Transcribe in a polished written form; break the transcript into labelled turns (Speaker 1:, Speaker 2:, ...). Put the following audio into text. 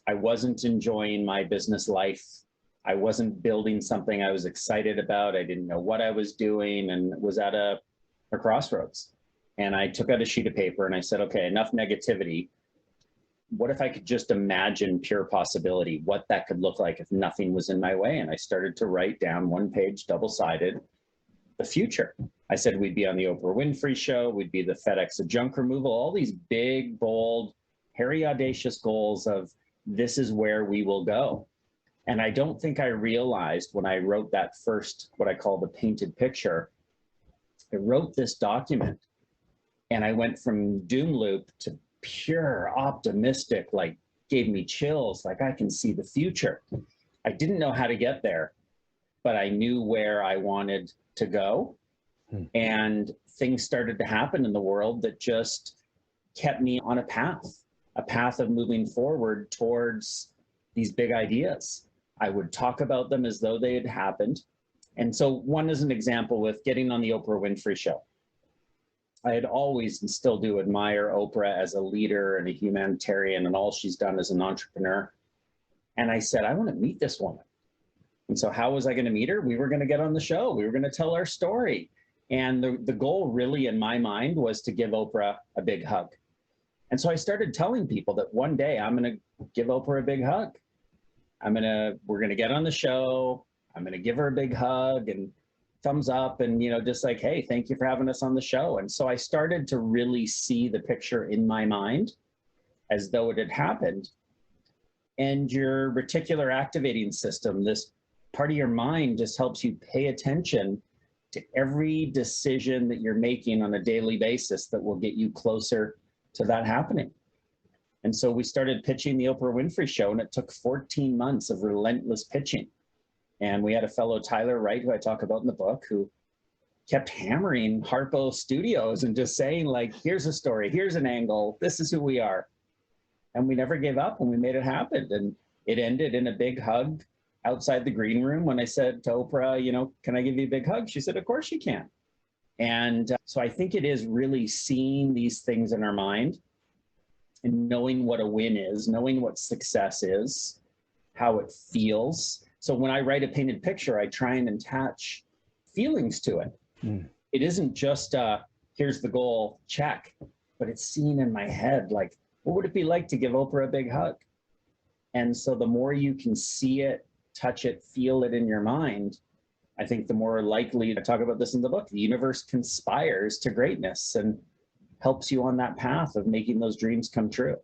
Speaker 1: I wasn't enjoying my business life. I wasn't building something I was excited about. I didn't know what I was doing and was at a crossroads. And I took out a sheet of paper and I said, okay, enough negativity. What if I could just imagine pure possibility, what that could look like if nothing was in my way? And I started to write down one page, double-sided, the future. I said we'd be on the Oprah Winfrey Show, we'd be the FedEx of junk removal, all these big, bold, hairy, audacious goals of this is where we will go. And I don't think I realized when I wrote that first, what I call the painted picture, I wrote this document and I went from doom loop to pure optimistic, like gave me chills, like I can see the future. I didn't know how to get there, but I knew where I wanted to go. And things started to happen in the world that just kept me on a path of moving forward towards these big ideas. I would talk about them as though they had happened. And so one is an example with getting on the Oprah Winfrey Show. I had always and still do admire Oprah as a leader and a humanitarian and all she's done as an entrepreneur. And I said, I want to meet this woman. And so how was I going to meet her? We were going to get on the show. We were going to tell our story. And the goal really in my mind was to give Oprah a big hug. And so I started telling people that one day I'm going to give Oprah a big hug. We're going to get on the show. I'm going to give her a big hug and thumbs up and, just like, hey, thank you for having us on the show. And so I started to really see the picture in my mind as though it had happened. And your reticular activating system, this part of your mind, just helps you pay attention to every decision that you're making on a daily basis that will get you closer to that happening. And so we started pitching the Oprah Winfrey Show, and it took 14 months of relentless pitching. And we had a fellow, Tyler Wright, who I talk about in the book, who kept hammering Harpo Studios and just saying, like, here's a story, here's an angle, this is who we are. And we never gave up and we made it happen. And it ended in a big hug outside the green room when I said to Oprah, can I give you a big hug? She said, of course you can. And so I think it is really seeing these things in our mind and knowing what a win is, knowing what success is, how it feels. So when I write a painted picture, I try and attach feelings to it. It isn't just here's the goal, check, but it's seen in my head, like, what would it be like to give Oprah a big hug? And so the more you can see it, touch it, feel it in your mind, I think the more likely, I talk about this in the book, the universe conspires to greatness and helps you on that path of making those dreams come true.